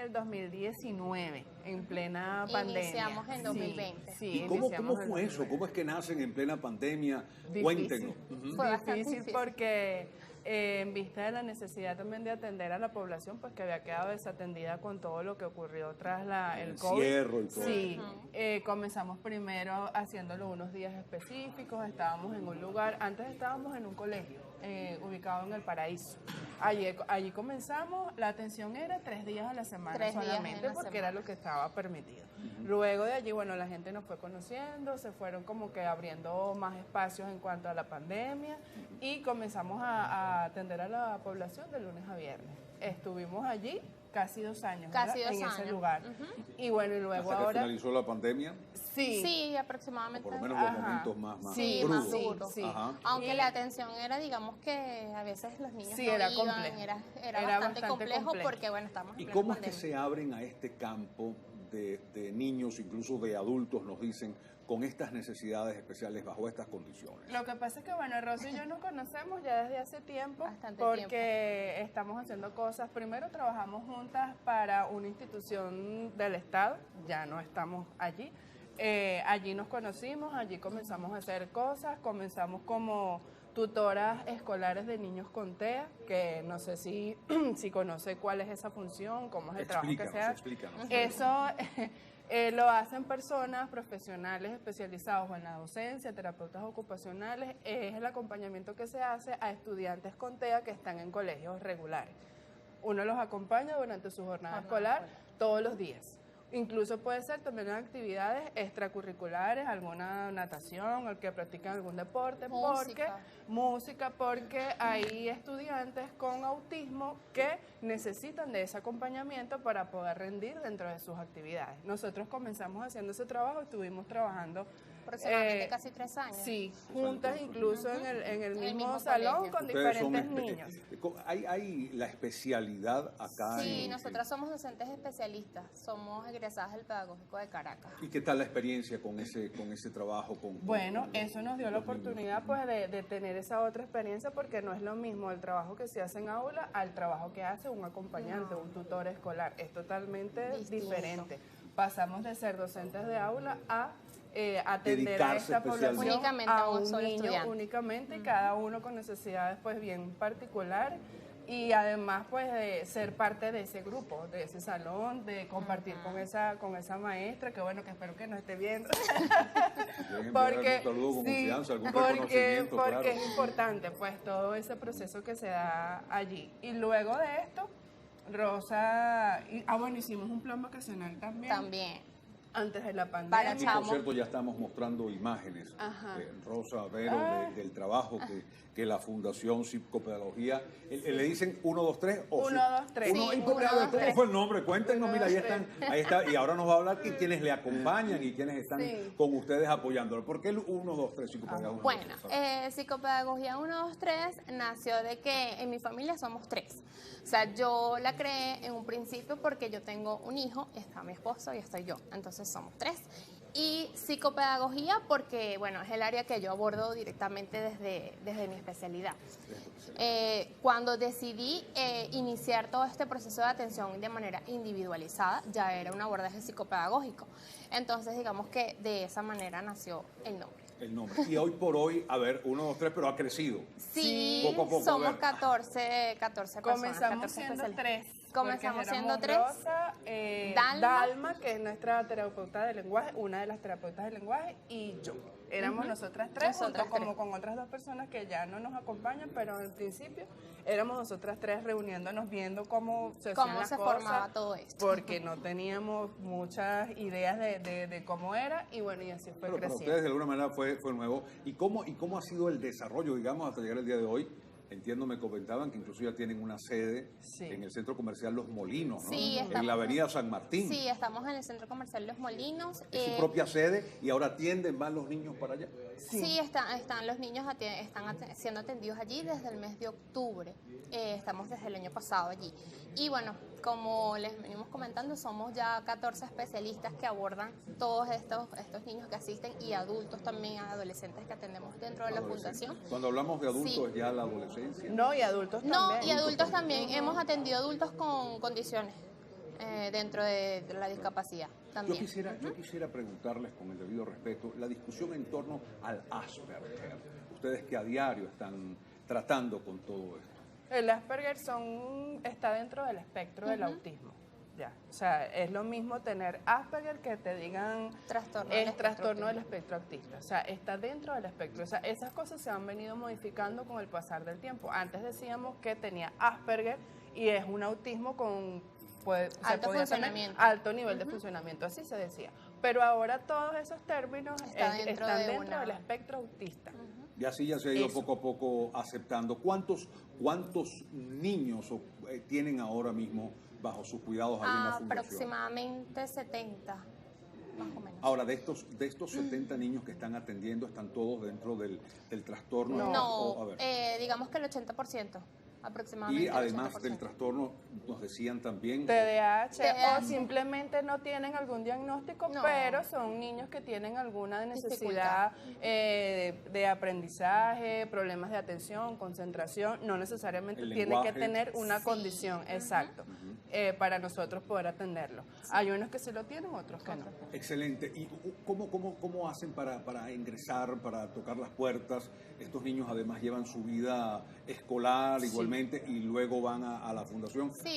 el 2019, en plena pandemia. Iniciamos en 2020. Sí, ¿Y cómo iniciamos en fue eso? 2020. ¿Cómo es que nacen en plena pandemia? Difícil. Cuéntenos. Fue bastante difícil. Porque en vista de la necesidad también de atender a la población, pues que había quedado desatendida con todo lo que ocurrió tras el COVID. Encierro y todo. Sí, comenzamos primero haciéndolo unos días específicos, estábamos en un lugar, antes estábamos en un colegio ubicado en El Paraíso. Allí comenzamos, la atención era 3 días a la semana 3 días solamente, en la porque era lo que estaba permitido. Luego de allí, bueno, la gente nos fue conociendo, se fueron como que abriendo más espacios en cuanto a la pandemia y comenzamos a atender a la población de lunes a viernes. Estuvimos allí casi 2 años, Casi ¿verdad? 2 en años. ese lugar. Y bueno, y luego Hasta que ahora... finalizó la pandemia, Sí, Sí, aproximadamente. por lo menos los Ajá. momentos más Sí, crudos. más duros. Sí. Ajá. Aunque Y- la atención era, digamos que a veces los niños Sí, no era iban, complejo. era Era bastante complejo complejo. porque, bueno, estamos en ¿Y plena cómo es que pandemia. se abren a este campo de niños, incluso de adultos, nos dicen, con estas necesidades especiales bajo estas condiciones? Lo que pasa es que, bueno, Rosy y yo nos conocemos ya desde hace tiempo, Bastante porque estamos haciendo cosas. Primero trabajamos juntas para una institución del Estado, ya no estamos allí. Allí nos conocimos, allí comenzamos a hacer cosas, comenzamos como tutoras escolares de niños con TEA, que no sé si, si conoce cuál es esa función, cómo es el trabajo que se hace. Explícanos. Eso lo hacen personas profesionales especializados en la docencia, terapeutas ocupacionales. Es el acompañamiento que se hace a estudiantes con TEA que están en colegios regulares. Uno los acompaña durante su jornada escolar todos los días. Incluso puede ser también en actividades extracurriculares, alguna natación, el que practican algún deporte, porque hay estudiantes con autismo que necesitan de ese acompañamiento para poder rendir dentro de sus actividades. Nosotros comenzamos haciendo ese trabajo, estuvimos trabajando Aproximadamente casi 3 años. sí, juntas incluso en el mismo mismo salón colegio. con Ustedes son diferentes niños. Hay la especialidad acá. Sí, nosotras somos docentes especialistas, somos egresadas del Pedagógico de Caracas. ¿Y qué tal la experiencia con ese trabajo? Bueno, eso nos dio la oportunidad pues de tener esa otra experiencia, porque no es lo mismo el trabajo que se hace en aula al trabajo que hace un acompañante, un tutor escolar. Es totalmente Distinto. diferente. Pasamos de ser docentes de aula a atender a Dedicarse esta población Únicamente a un solo niño estudiante. únicamente, y cada uno con necesidades pues bien particulares. Y además pues de ser parte de ese grupo, de ese salón, de compartir con esa maestra, que bueno, que espero que nos esté viendo. Porque, un saludo con confianza, algún reconocimiento, claro. Porque es importante pues todo ese proceso que se da allí. Y luego de esto, Rosa, bueno, hicimos un plan vacacional también. Antes de la pandemia. Para Y por Chamo. cierto, ya estamos mostrando imágenes, Ajá. Rosa, Vero, del trabajo que la Fundación Psicopedagogía, le dicen 1, 2, 3 o 1, 2, 3. Uno, Sí, y porque, 1, 2, ¿cómo 3. fue el nombre? Cuéntenos, 1, mira, 2, ahí está, y ahora nos va a hablar que quienes le acompañan y quienes están Sí. con ustedes apoyándolo. ¿Por qué el 1, 2, 3 Psicopedagogía? Bueno, Psicopedagogía 123 nació de que en mi familia somos 3. O sea, yo la creé en un principio porque yo tengo un hijo, está mi esposo y estoy yo. Entonces somos 3. Y psicopedagogía porque, bueno, es el área que yo abordo directamente desde mi especialidad. Cuando decidí iniciar todo este proceso de atención de manera individualizada, ya era un abordaje psicopedagógico. Entonces, digamos que de esa manera nació el nombre. El nombre. Y hoy por hoy, a ver, 1, 2, 3, pero ha crecido. Sí, Poco a poco, a somos ver. 14 personas. Comenzamos 14 siendo especialistas. 3. Comenzamos siendo 3. Rosa, Dalma, que es nuestra terapeuta de lenguaje, una de las terapeutas de lenguaje, y yo. Éramos nosotras 3, Nosotras junto como tres. con otras 2 personas que ya no nos acompañan, pero en principio éramos nosotras 3 reuniéndonos, viendo cómo se hacían las se cosas, formaba todo esto. porque no teníamos muchas ideas de cómo era, y bueno, y así fue Pero para creciendo. ustedes de alguna manera fue nuevo. ¿Y cómo ha sido el desarrollo, digamos, hasta llegar al día de hoy? Entiendo, me comentaban que incluso ya tienen una sede Sí. en el centro comercial Los Molinos, ¿no? Sí, en estamos- la avenida San Martín. Sí, estamos en el Centro Comercial Los Molinos. Es su propia sede y ahora atienden, van los niños para allá. Sí, están los niños siendo atendidos allí desde el mes de octubre. Estamos desde el año pasado allí. Y bueno, como les venimos comentando, somos ya 14 especialistas que abordan todos estos niños que asisten y adultos también, adolescentes que atendemos dentro de la fundación. Cuando hablamos de adultos, Sí. es ya la adolescencia. No, y adultos No, también. y adultos también. Hemos atendido adultos con condiciones dentro de la discapacidad también. Yo quisiera preguntarles con el debido respeto la discusión en torno al Asperger. Ustedes que a diario están tratando con todo esto. El Asperger está dentro del espectro del autismo. Ya. O sea, es lo mismo tener Asperger que te digan trastorno del espectro autista. O sea, está dentro del espectro. O sea, esas cosas se han venido modificando con el pasar del tiempo. Antes decíamos que tenía Asperger y es un autismo con alto nivel de funcionamiento, así se decía. Pero ahora todos esos términos están dentro del espectro autista. Y así ya se ha ido poco a poco aceptando. ¿Cuántos niños tienen ahora mismo bajo sus cuidados ahí en la fundación? Aproximadamente 70, más o menos. Ahora, de estos 70 niños que están atendiendo, ¿están todos dentro del trastorno? No, digamos que el 80%. Aproximadamente. Y además del trastorno, nos decían también TDAH, o simplemente no tienen algún diagnóstico, pero son niños que tienen alguna necesidad de aprendizaje, problemas de atención, concentración, no necesariamente tienen que tener una condición, exacto, para nosotros poder atenderlo. Hay unos que sí lo tienen, otros que no. Excelente. ¿Y cómo hacen para ingresar, para tocar las puertas? Estos niños además llevan su vida escolar igualmente y luego van a la fundación. Sí,